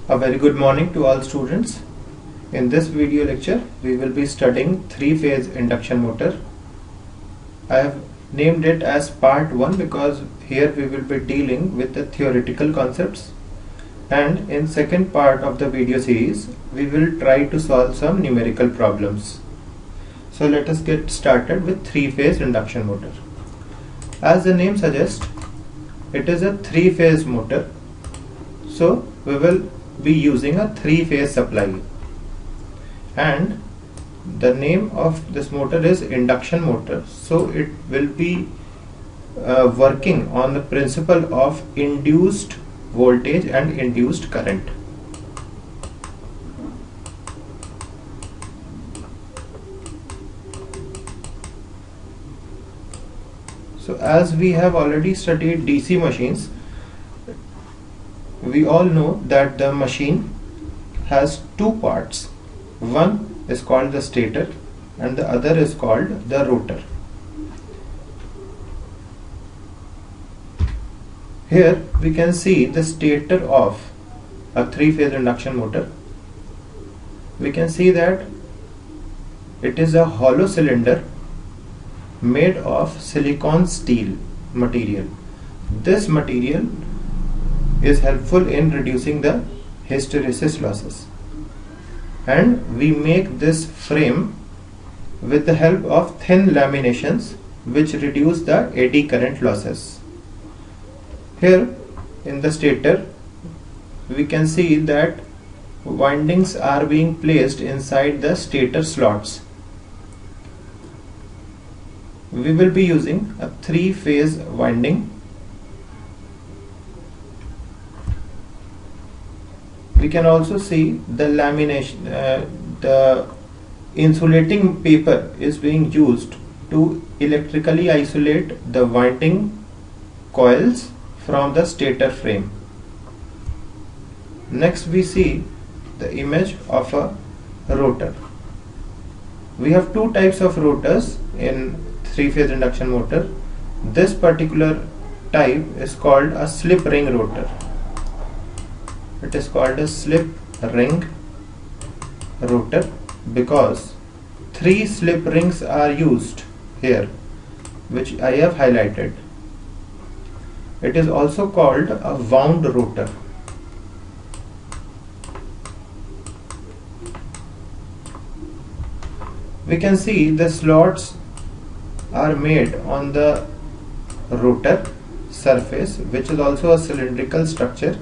A very good morning to all students. In this video lecture, we will be studying three-phase induction motor. I have named it as part 1 because here we will be dealing with the theoretical concepts, and in second part of the video series, we will try to solve some numerical problems. So let us get started with three-phase induction motor. As the name suggests, it is a three-phase motor. So we will be using a three-phase supply, and the name of this motor is induction motor. So it will be working on the principle of induced voltage and induced current. So as we have already studied DC machines, we all know that the machine has two parts. One is called the stator and the other is called the rotor. Here we can see the stator of a three-phase induction motor. We can see that it is a hollow cylinder made of silicon steel material. This material is helpful in reducing the hysteresis losses, and we make this frame with the help of thin laminations which reduce the eddy current losses. Here in the stator we can see that windings are being placed inside the stator slots. We will be using a three-phase winding. We can also see the lamination, the insulating paper is being used to electrically isolate the winding coils from the stator frame. Next we see the image of a rotor. We have two types of rotors in three-phase induction motor. This particular type is called a slip ring rotor. It is called a slip ring rotor because three slip rings are used here, which I have highlighted. It is also called a wound rotor. We can see the slots are made on the rotor surface, which is also a cylindrical structure,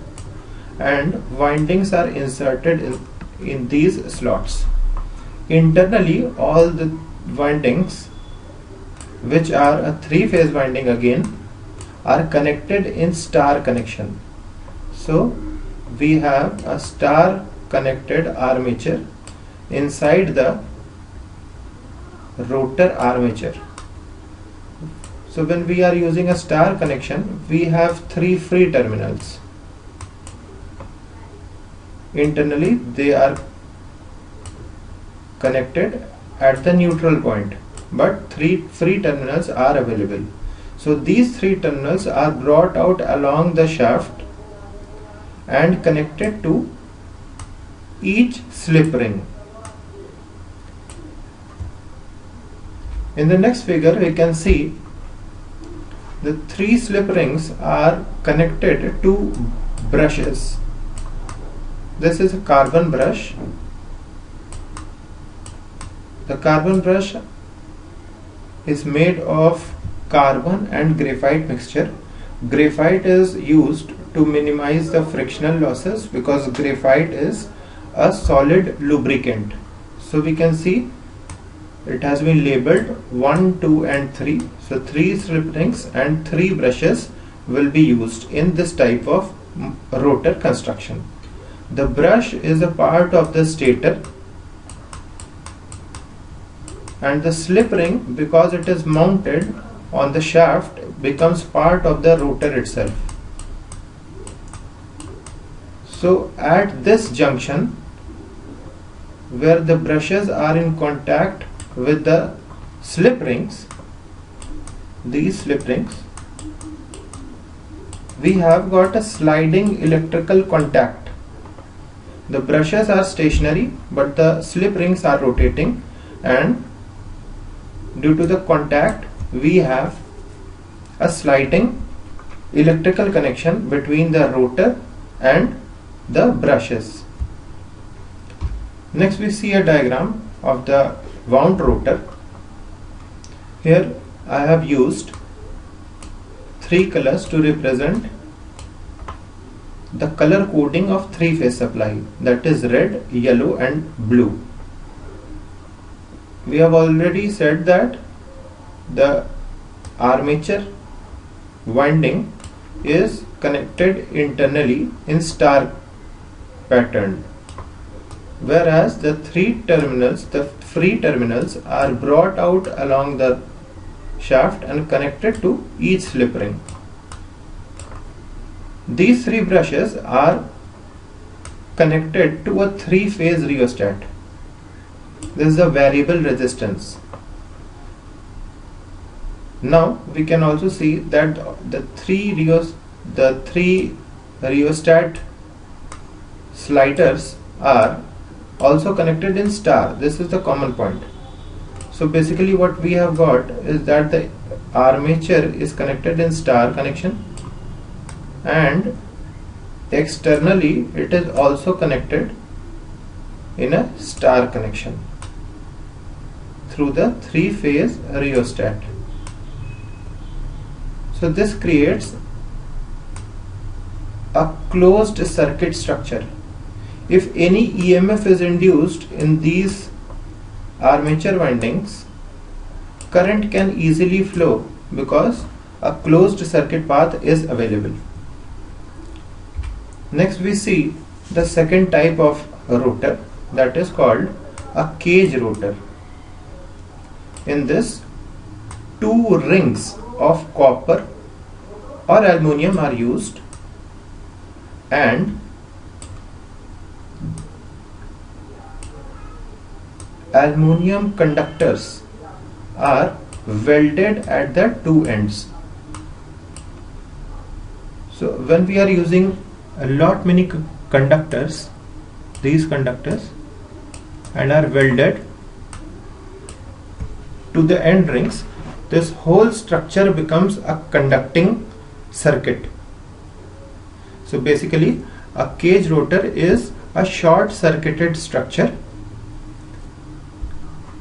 and windings are inserted in these slots. Internally, all the windings, which are a three-phase winding again, are connected in star connection. So we have a star connected armature inside the rotor armature. So when we are using a star connection, we have three free terminals. Internally they are connected at the neutral point, but three free terminals are available. So these three terminals are brought out along the shaft and connected to each slip ring. In the next figure we can see the three slip rings are connected to brushes. This is a carbon brush. The carbon brush is made of carbon and graphite mixture. Graphite is used to minimize the frictional losses because graphite is a solid lubricant. So we can see it has been labeled 1, 2 and 3. So 3 slip rings and 3 brushes will be used in this type of rotor construction. The brush is a part of the stator, and the slip ring, because it is mounted on the shaft, becomes part of the rotor itself. So at this junction, where the brushes are in contact with the slip rings, these slip rings, we have got a sliding electrical contact the brushes are stationary but the slip rings are rotating, and due to the contact we have a sliding electrical connection between the rotor and the brushes. Next we see a diagram of the wound rotor. Here I have used three colors to represent the color coding of three-phase supply, that is red, yellow and blue. We have already said that the armature winding is connected internally in star pattern, whereas the free terminals are brought out along the shaft and connected to each slip ring. These three brushes are connected to a three-phase rheostat. This is a variable resistance. Now we can also see that the three rheostat sliders are also connected in star. This is the common point. So basically what we have got is that the armature is connected in star connection, and externally it is also connected in a star connection through the three-phase rheostat. So this creates a closed circuit structure. If any EMF is induced in these armature windings, current can easily flow because a closed circuit path is available. Next we see the second type of rotor, that is called a cage rotor. In this, two rings of copper or aluminium are used, and aluminium conductors are welded at the two ends. So when we are using a lot many conductors, these conductors, and are welded to the end rings, this whole structure becomes a conducting circuit. So basically a cage rotor is a short circuited structure.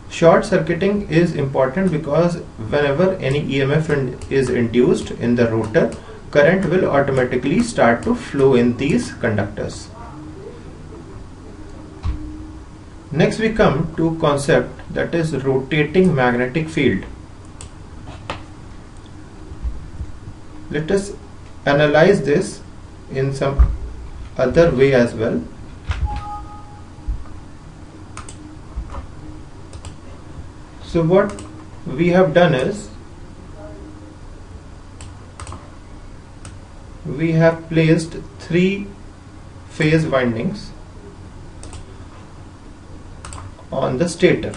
Short circuiting is important because whenever any EMF is induced in the rotor, current will automatically start to flow in these conductors. Next we come to concept, that is rotating magnetic field. Let us analyze this in some other way as well. So what we have done is, we have placed three-phase windings on the stator.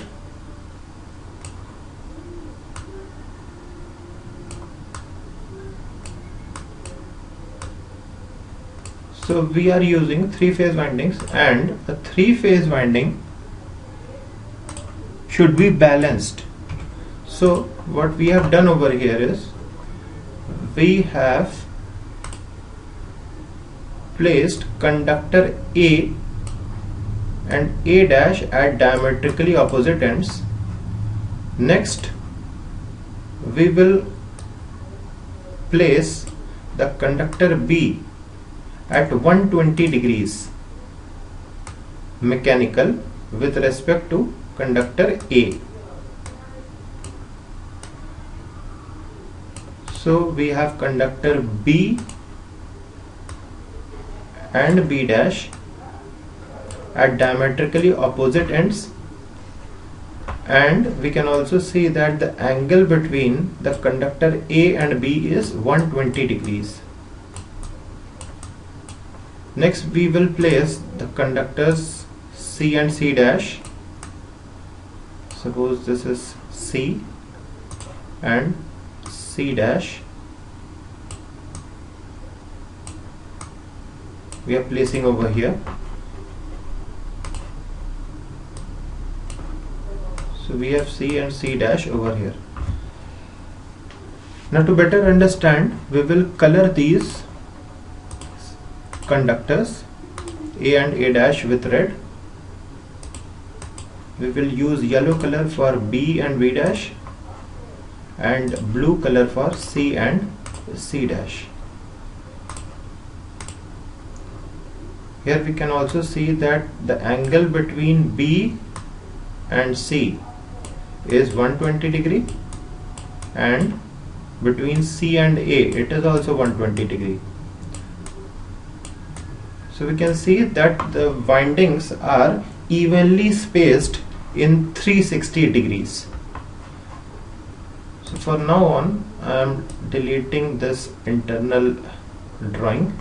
So we are using three-phase windings, and a three-phase winding should be balanced. So what we have done over here is, we have placed conductor A and A dash at diametrically opposite ends. Next we will place the conductor B at 120 degrees mechanical with respect to conductor A. So we have conductor B and B dash at diametrically opposite ends, and we can also see that the angle between the conductor A and B is 120 degrees. Next we will place the conductors C and C dash. Suppose this is C and C dash. We are placing over here. So we have C and C dash over here. Now to better understand, we will color these conductors A and A dash with red. We will use yellow color for B and B dash and blue color for C and C dash. Here we can also see that the angle between B and C is 120 degree, and between C and A it is also 120 degree. So we can see that the windings are evenly spaced in 360 degrees. So for now on I am deleting this internal drawing.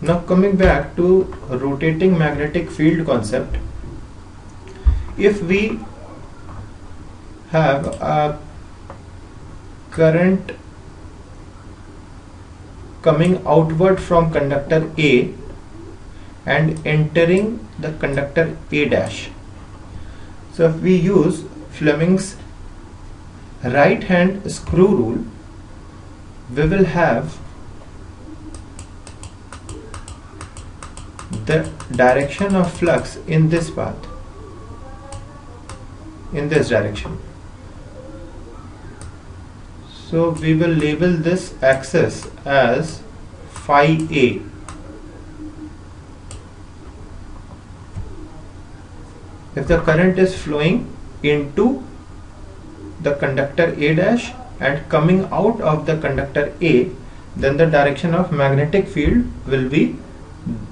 Now coming back to rotating magnetic field concept, if we have a current coming outward from conductor A and entering the conductor A dash, so if we use Fleming's right hand screw rule, we will have the direction of flux in this path, in this direction. So we will label this axis as phi A. If the current is flowing into the conductor A dash and coming out of the conductor A, then the direction of magnetic field will be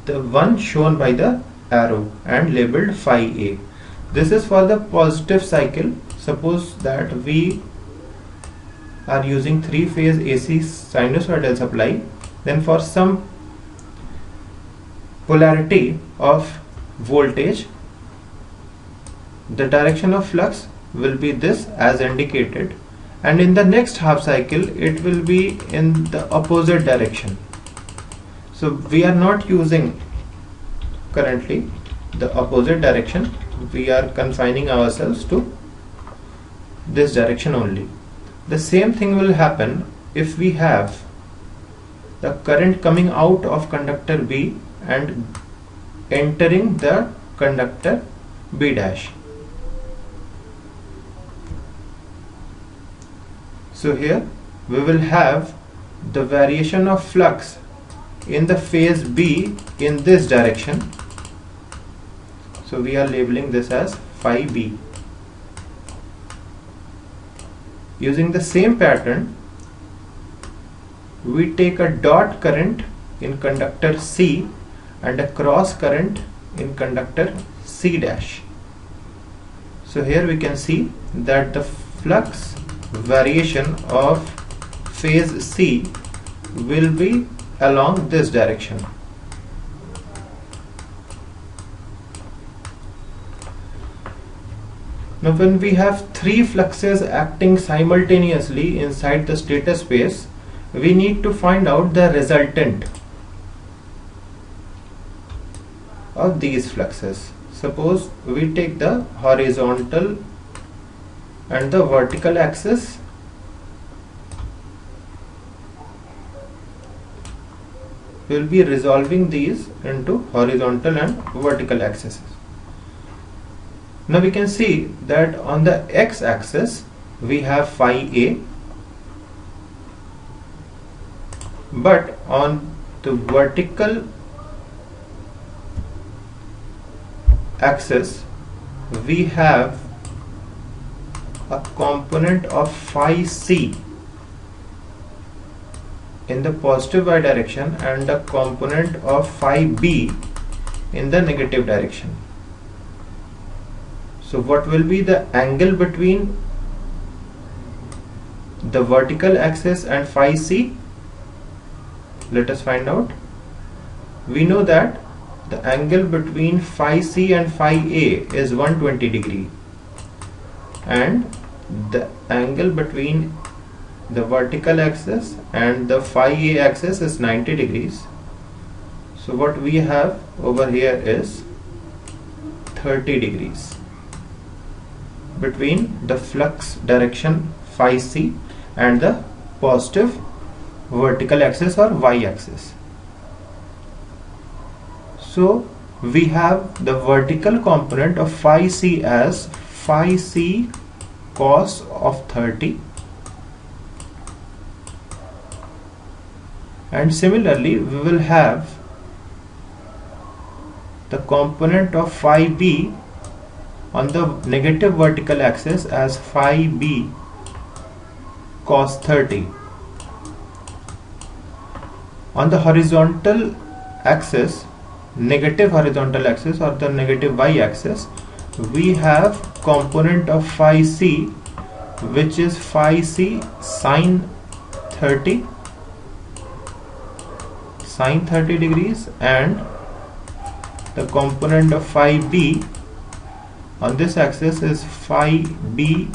the one shown by the arrow and labeled phi A. This is for the positive cycle. Suppose that we are using 3-phase AC sinusoidal supply, then for some polarity of voltage, the direction of flux will be this as indicated, and in the next half cycle it will be in the opposite direction. So we are not using currently the opposite direction, we are confining ourselves to this direction only. The same thing will happen if we have the current coming out of conductor B and entering the conductor B dash. So here we will have the variation of flux in the phase B in this direction. So we are labeling this as phi B. Using the same pattern, we take a dot current in conductor C and a cross current in conductor C dash. So here we can see that the flux variation of phase C will be along this direction. Now when we have three fluxes acting simultaneously inside the stator space, we need to find out the resultant of these fluxes. Suppose we take the horizontal and the vertical axis. We will be resolving these into horizontal and vertical axes. Now we can see that on the x-axis we have phi A, but on the vertical axis we have a component of phi C in the positive y direction and a component of phi B in the negative direction. So what will be the angle between the vertical axis and phi C? Let us find out. We know that the angle between phi C and phi A is 120 degree, and the angle between the vertical axis and the phi A axis is 90 degrees. So what we have over here is 30 degrees between the flux direction phi C and the positive vertical axis or y axis. So we have the vertical component of phi C as phi C cos of 30, and similarly we will have the component of phi B on the negative vertical axis as phi B cos 30. On the horizontal axis, negative horizontal axis or the negative y axis, we have component of phi C, which is phi C sin 30 degrees, and the component of phi B on this axis is phi B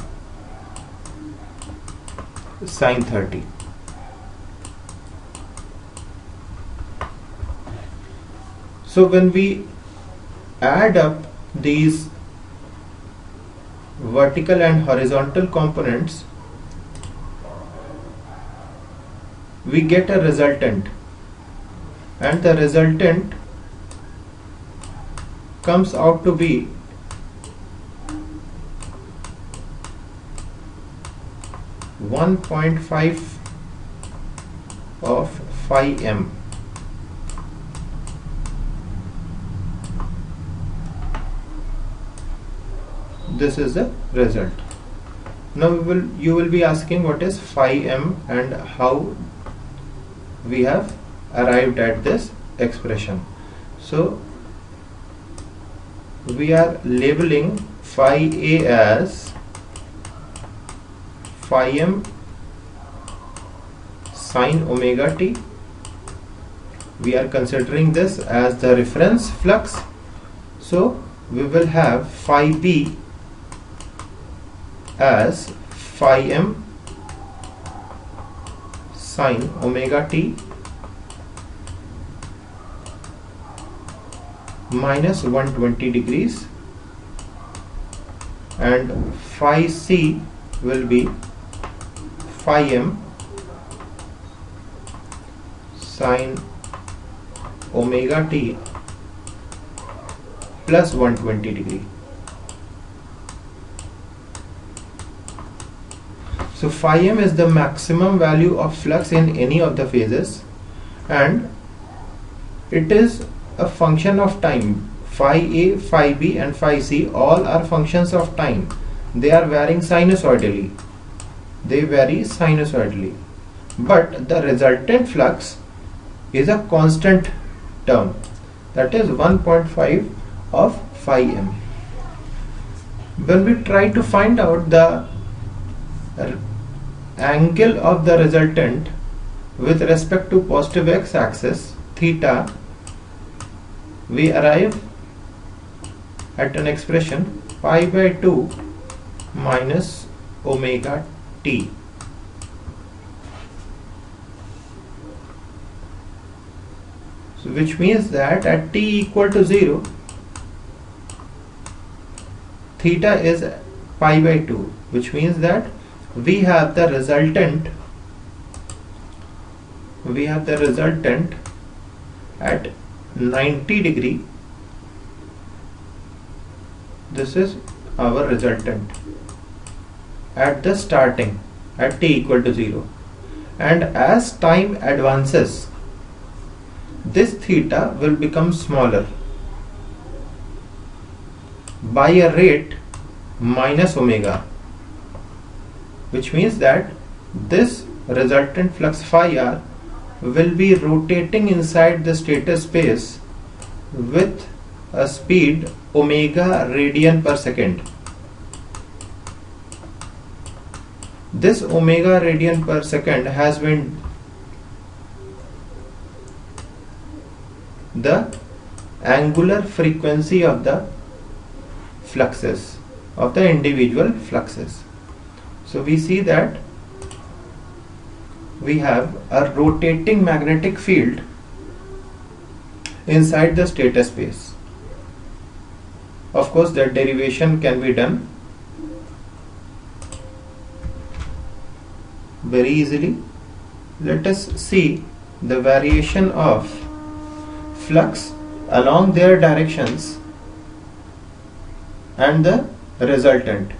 sin 30. So when we add up these vertical and horizontal components, we get a resultant, and the resultant comes out to be (1.5) of phi m. This is the result. Now you will be asking what is phi m and how we have arrived at this expression. So we are labeling phi A as phi m sin omega t. We are considering this as the reference flux. So we will have phi B as phi m sin omega t minus 120 degrees, and phi C will be phi m sin omega t plus 120 degree. So phi m is the maximum value of flux in any of the phases, and it is a function of time. Phi A, phi B and phi C all are functions of time. They are varying sinusoidally. But the resultant flux is a constant term, that is 1.5 of phi m. When we try to find out the angle of the resultant with respect to positive x-axis, theta, we arrive at an expression pi by 2 minus omega t. So which means that at t equal to 0, theta is pi by 2, which means that we have the resultant at 90 degree. This is our resultant at the starting at t equal to 0, and as time advances this theta will become smaller by a rate minus omega, which means that this resultant flux phi r will be rotating inside the stator space with a speed omega radian per second. This omega radian per second has been the angular frequency of the fluxes, of the individual fluxes. So we see that we have a rotating magnetic field inside the stator space. Of course, that derivation can be done very easily. Let us see the variation of flux along their directions and the resultant.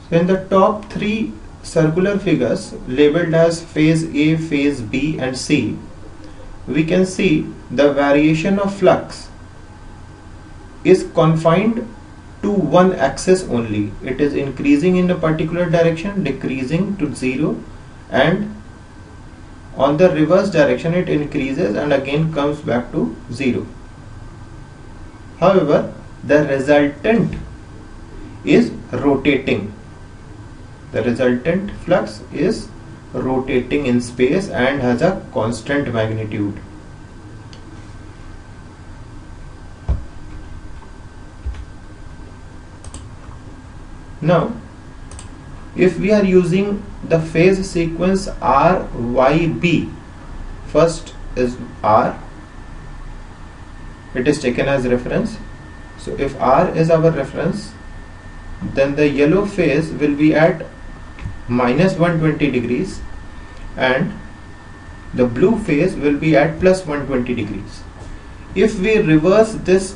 So in the top three circular figures labeled as phase A, phase B and C, we can see the variation of flux is confined to one axis only. It is increasing in a particular direction, decreasing to 0, and on the reverse direction it increases and again comes back to 0. However, the resultant is rotating. The resultant flux is rotating in space and has a constant magnitude. Now, if we are using the phase sequence RYB, first is R, it is taken as reference. So if R is our reference, then the yellow phase will be at minus 120 degrees and the blue phase will be at plus 120 degrees. If we reverse this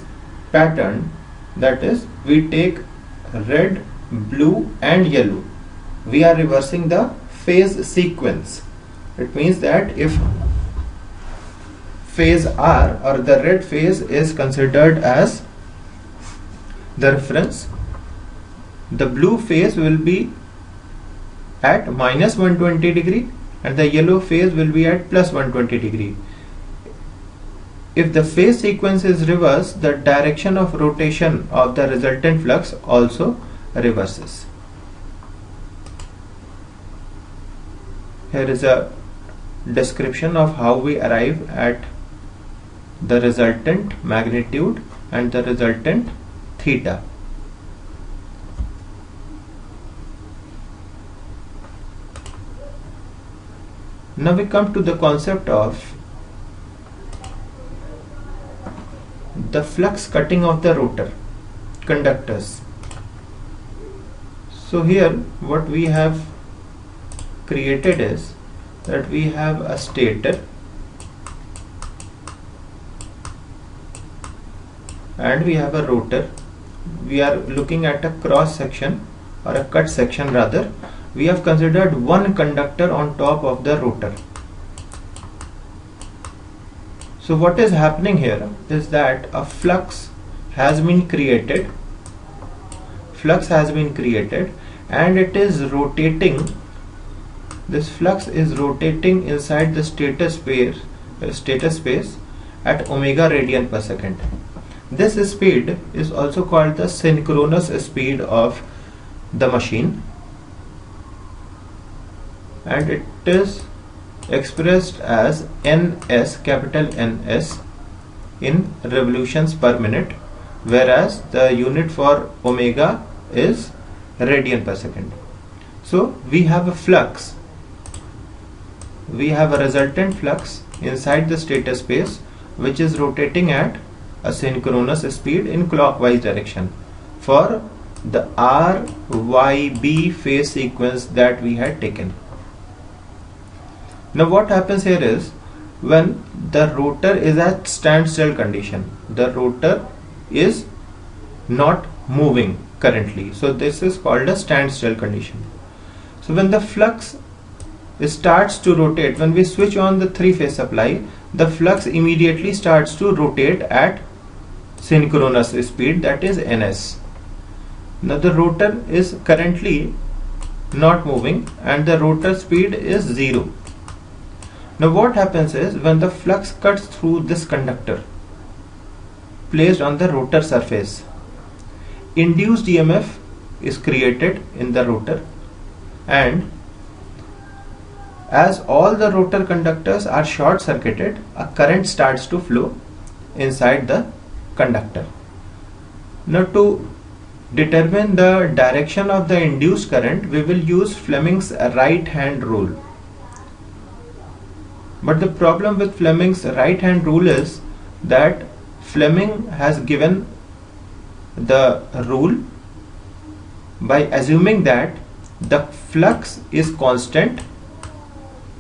pattern, that is, we take red, blue and yellow, we are reversing the phase sequence. It means that if phase R or the red phase is considered as the reference, the blue phase will be at minus 120 degree and the yellow phase will be at plus 120 degree. If the phase sequence is reversed, the direction of rotation of the resultant flux also reverses. Here is a description of how we arrive at the resultant magnitude and the resultant theta. Now we come to the concept of the flux cutting of the rotor conductors. So here what we have created is that we have a stator and we have a rotor. We are looking at a cross section or a cut section rather. We have considered one conductor on top of the rotor. So what is happening here is that a flux has been created. Flux has been created and it is rotating. This flux is rotating inside the stator space at omega radian per second. This speed is also called the synchronous speed of the machine, and it is expressed as ns, capital NS, in revolutions per minute, whereas the unit for omega is radian per second. So we have a flux, we have a resultant flux inside the stator space which is rotating at a synchronous speed in clockwise direction for the RYB phase sequence that we had taken. Now what happens here is, when the rotor is at standstill condition, the rotor is not moving currently, so this is called a standstill condition. So when the flux starts to rotate, when we switch on the three-phase supply, the flux immediately starts to rotate at synchronous speed, that is ns. Now the rotor is currently not moving and the rotor speed is 0. Now what happens is, when the flux cuts through this conductor placed on the rotor surface, induced EMF is created in the rotor, and as all the rotor conductors are short circuited, a current starts to flow inside the conductor. Now to determine the direction of the induced current, we will use Fleming's right hand rule. But the problem with Fleming's right hand rule is that Fleming has given the rule by assuming that the flux is constant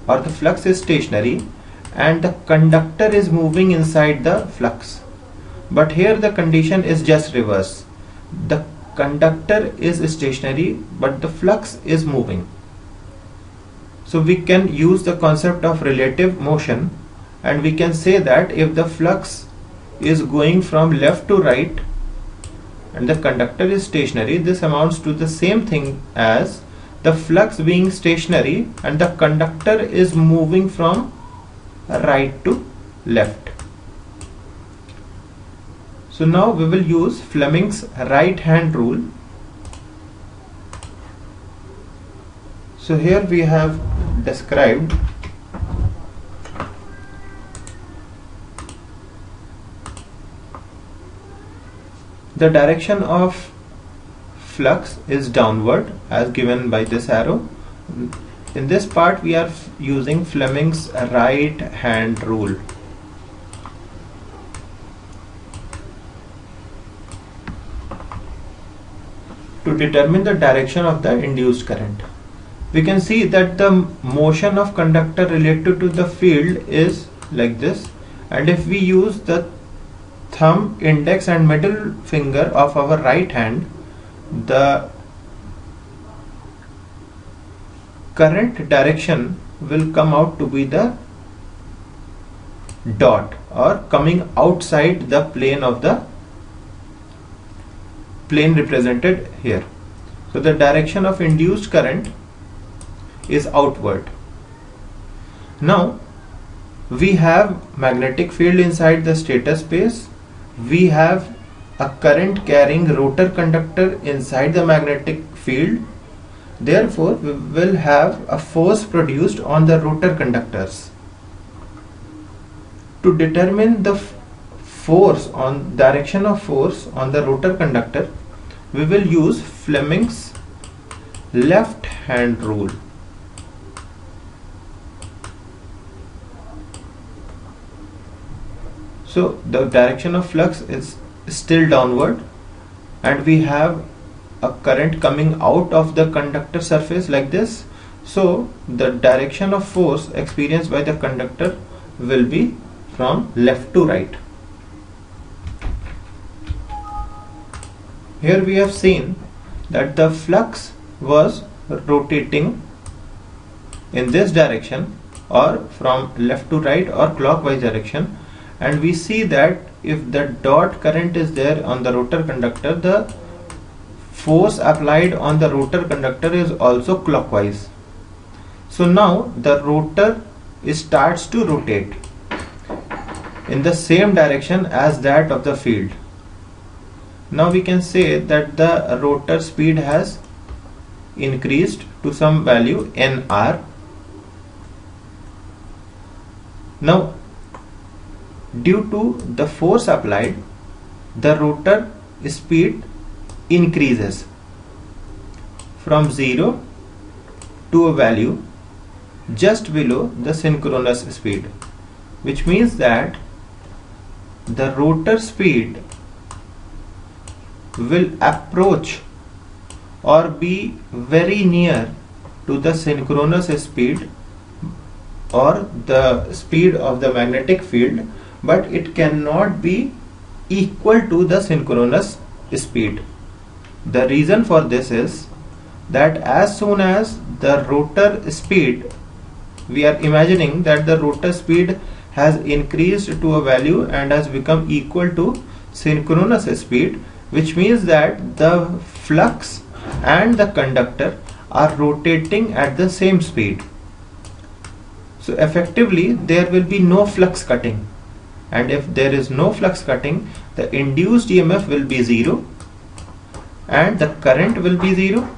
or the flux is stationary and the conductor is moving inside the flux. But here the condition is just reverse. The conductor is stationary but the flux is moving. So we can use the concept of relative motion, and we can say that if the flux is going from left to right and the conductor is stationary, this amounts to the same thing as the flux being stationary and the conductor is moving from right to left. So now we will use Fleming's right hand rule. So here we have described the direction of flux is downward as given by this arrow. In this part we are using Fleming's right hand rule. To determine the direction of the induced current, we can see that the motion of conductor related to the field is like this, and if we use the thumb, index and middle finger of our right hand, the current direction will come out to be the dot, or coming outside the plane of the plane represented here. So the direction of induced current is outward. Now we have magnetic field inside the stator space. We have a current carrying rotor conductor inside the magnetic field. Therefore we will have a force produced on the rotor conductors. To determine the direction of force on the rotor conductor, we will use Fleming's left hand rule. So the direction of flux is still downward, and we have a current coming out of the conductor surface like this. So the direction of force experienced by the conductor will be from left to right. Here we have seen that the flux was rotating in this direction, or from left to right or clockwise direction, and we see that if the dot current is there on the rotor conductor, the force applied on the rotor conductor is also clockwise. So now the rotor starts to rotate in the same direction as that of the field. Now we can say that the rotor speed has increased to some value nr. Now due to the force applied, the rotor speed increases from 0 to a value just below the synchronous speed, which means that the rotor speed will approach or be very near to the synchronous speed or the speed of the magnetic field, but it cannot be equal to the synchronous speed. The reason for this is that as soon as the rotor speed, we are imagining that the rotor speed has increased to a value and has become equal to synchronous speed, which means that the flux and the conductor are rotating at the same speed. So effectively there will be no flux cutting, and if there is no flux cutting, the induced EMF will be 0 and the current will be 0,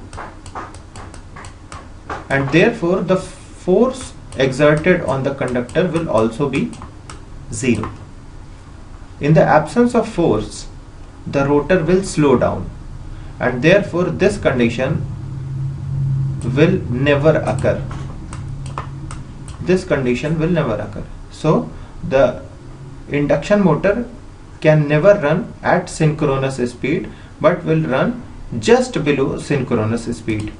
and therefore the force exerted on the conductor will also be 0. In the absence of force, the rotor will slow down, and therefore this condition will never occur. This condition will never occur. So the induction motor can never run at synchronous speed, but will run just below synchronous speed.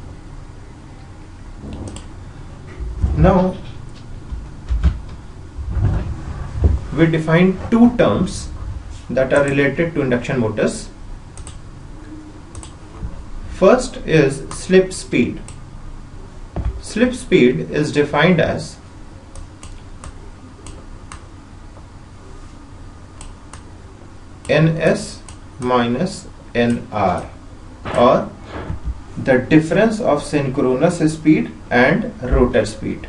Now we define two terms that are related to induction motors. First is slip speed. Slip speed is defined as ns minus nr, or the difference of synchronous speed and rotor speed.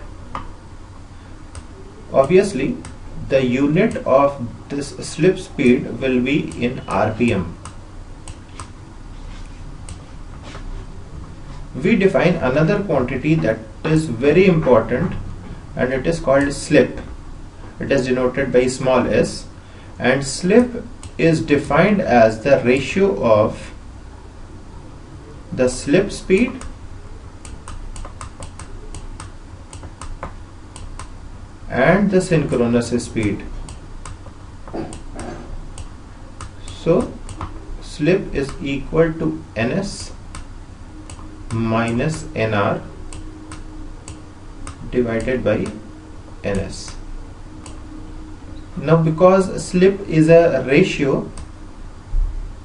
Obviously, the unit of this slip speed will be in RPM. We define another quantity that is very important, and it is called slip. It is denoted by small s, and slip is defined as the ratio of the slip speed and the synchronous speed. So slip is equal to ns minus nr divided by ns. Now because slip is a ratio,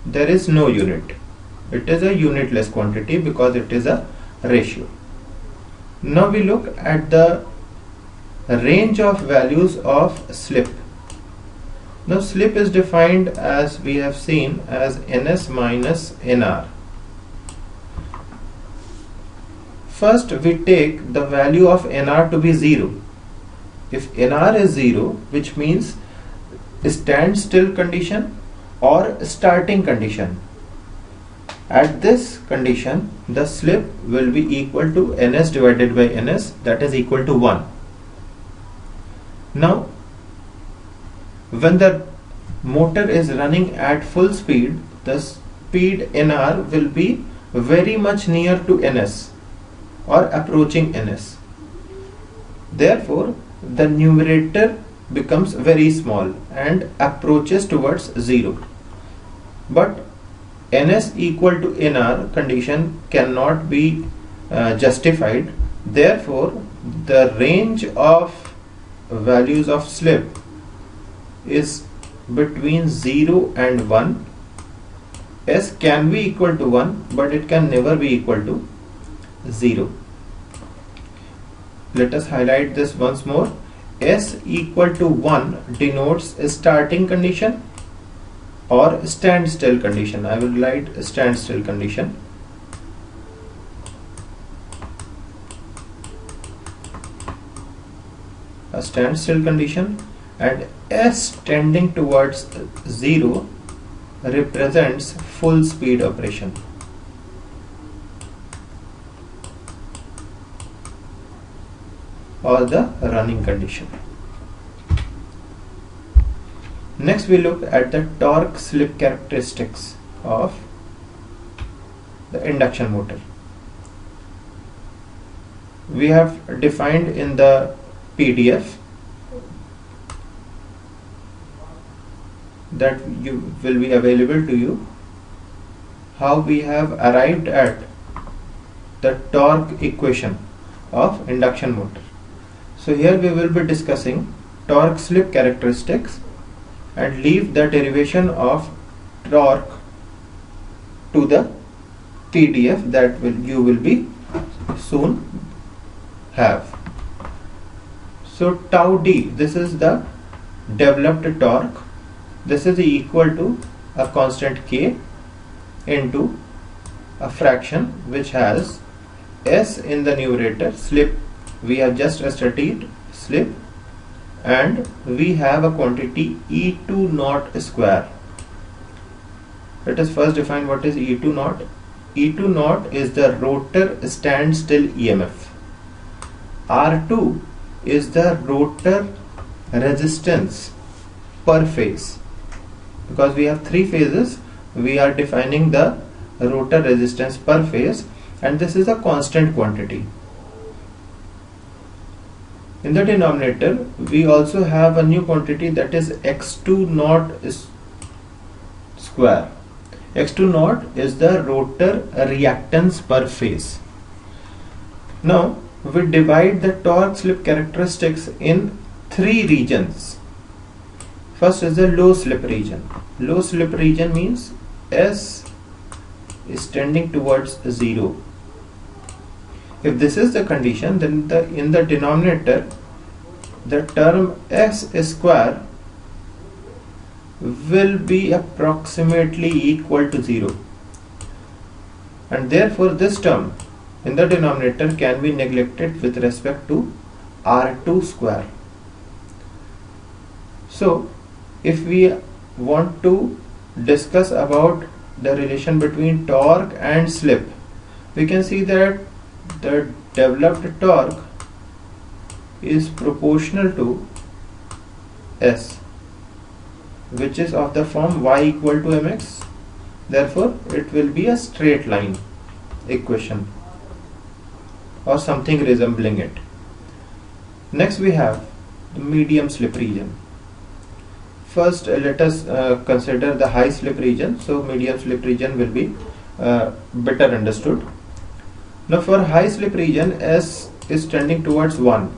there is no unit. It is a unitless quantity because it is a ratio. Now we look at the range of values of slip. Now slip is defined, as we have seen, as ns minus nr. First we take the value of nr to be 0. If nr is 0, which means standstill condition or starting condition, at this condition the slip will be equal to ns divided by ns, that is equal to 1. Now when the motor is running at full speed, the speed nr will be very much near to ns or approaching ns. Therefore the numerator becomes very small and approaches towards 0. But ns equal to nr condition cannot be justified. Therefore the range of values of slip is between 0 and 1. S can be equal to 1, but it can never be equal to 0. Let us highlight this once more. S equal to 1 denotes a starting condition or standstill condition. I will write a standstill condition. A standstill condition, and S tending towards 0 represents full speed operation. Or the running condition. Next we look at the torque slip characteristics of the induction motor. We have defined in the PDF that will be available to you how we have arrived at the torque equation of induction motor. So here we will be discussing torque slip characteristics and leave the derivation of torque to the PDF that you will be soon have. So tau d, this is the developed torque. This is equal to a constant k into a fraction which has s in the numerator, slip we have just studied slip, and we have a quantity E2 naught square. Let us first define what is E2 naught. E2 naught is the rotor standstill EMF. R2 is the rotor resistance per phase. Because we have 3 phases, we are defining the rotor resistance per phase, and this is a constant quantity. In the denominator we also have a new quantity, that is x2 naught square. x2 naught is the rotor reactance per phase. Now we divide the torque slip characteristics in three regions. First is the low slip region. Low slip region means S is tending towards 0. If this is the condition, then in the denominator the term S square will be approximately equal to 0, and therefore this term in the denominator can be neglected with respect to R2 square. So if we want to discuss about the relation between torque and slip, we can see that the developed torque is proportional to S, which is of the form y equal to mx. Therefore it will be a straight line equation or something resembling it. Next we have the medium slip region. First let us consider the high slip region, so medium slip region will be better understood. Now for high slip region, S is tending towards 1.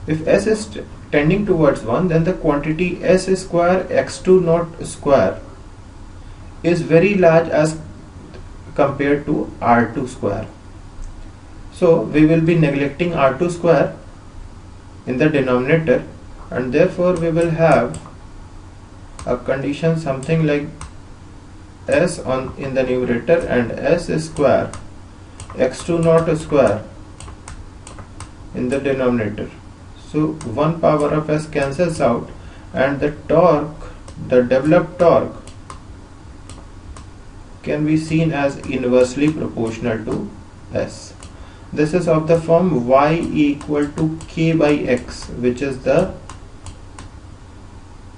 If S is tending towards 1, then the quantity S square x2 naught square is very large as compared to R2 square. So we will be neglecting R2 square in the denominator, and therefore we will have a condition something like S in the numerator and S square x2 naught square in the denominator. So 1 power of S cancels out, and the torque, the developed torque, can be seen as inversely proportional to S. This is of the form y equal to k by x, which is the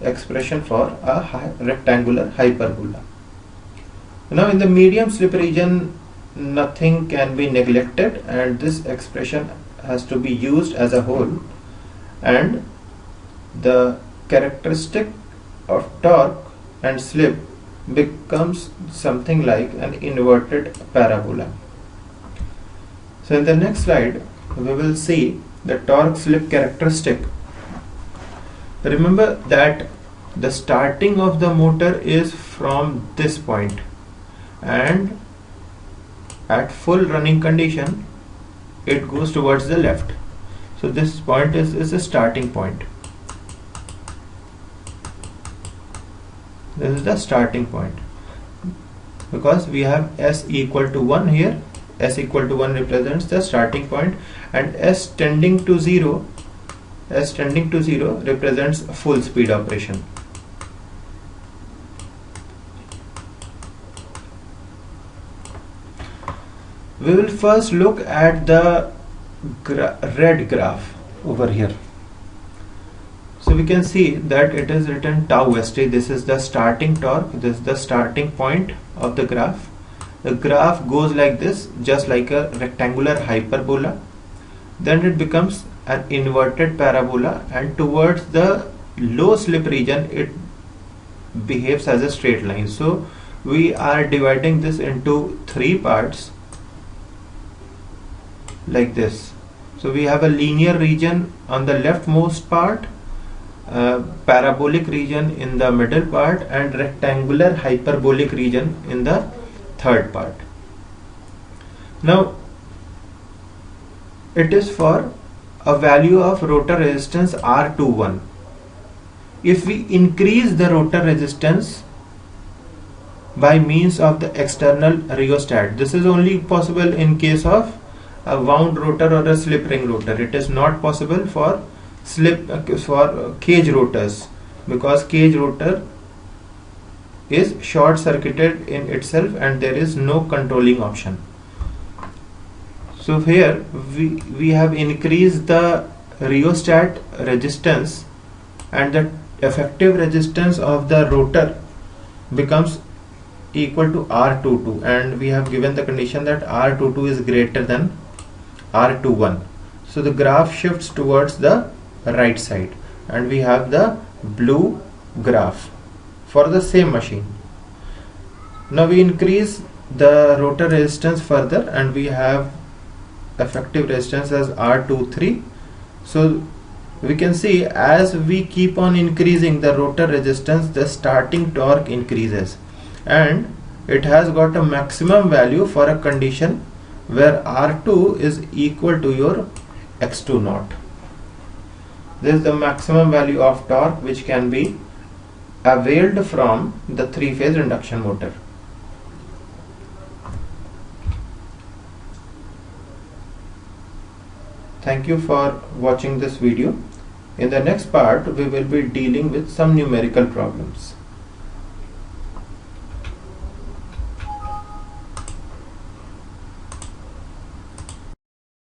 expression for a rectangular hyperbola. Now in the medium slip region nothing can be neglected, and this expression has to be used as a whole, and the characteristic of torque and slip becomes something like an inverted parabola. So in the next slide we will see the torque slip characteristic. Remember that the starting of the motor is from this point, and at full running condition it goes towards the left. So this point is a starting point. This is the starting point, because we have S equal to 1 here. S equal to 1 represents the starting point, and S tending to 0 represents full speed operation. We will first look at the red graph over here. So we can see that it is written tau st. This is the starting torque, this is the starting point of the graph. The graph goes like this, just like a rectangular hyperbola. Then it becomes an inverted parabola, and towards the low slip region it behaves as a straight line. So we are dividing this into three parts like this. So we have a linear region on the leftmost part, parabolic region in the middle part, and rectangular hyperbolic region in the third part. Now it is for a value of rotor resistance R21. If we increase the rotor resistance by means of the external rheostat, this is only possible in case of a wound rotor or a slip ring rotor. It is not possible for cage rotors, because cage rotor is short circuited in itself and there is no controlling option. So here we have increased the rheostat resistance, and the effective resistance of the rotor becomes equal to R22, and we have given the condition that R22 is greater than R21. So the graph shifts towards the right side, and we have the blue graph for the same machine. Now we increase the rotor resistance further, and we have effective resistance as R23. So we can see as we keep on increasing the rotor resistance, the starting torque increases, and it has got a maximum value for a condition where R2 is equal to your X2 naught. This is the maximum value of torque which can be availed from the three-phase induction motor. Thank you for watching this video. In the next part, we will be dealing with some numerical problems.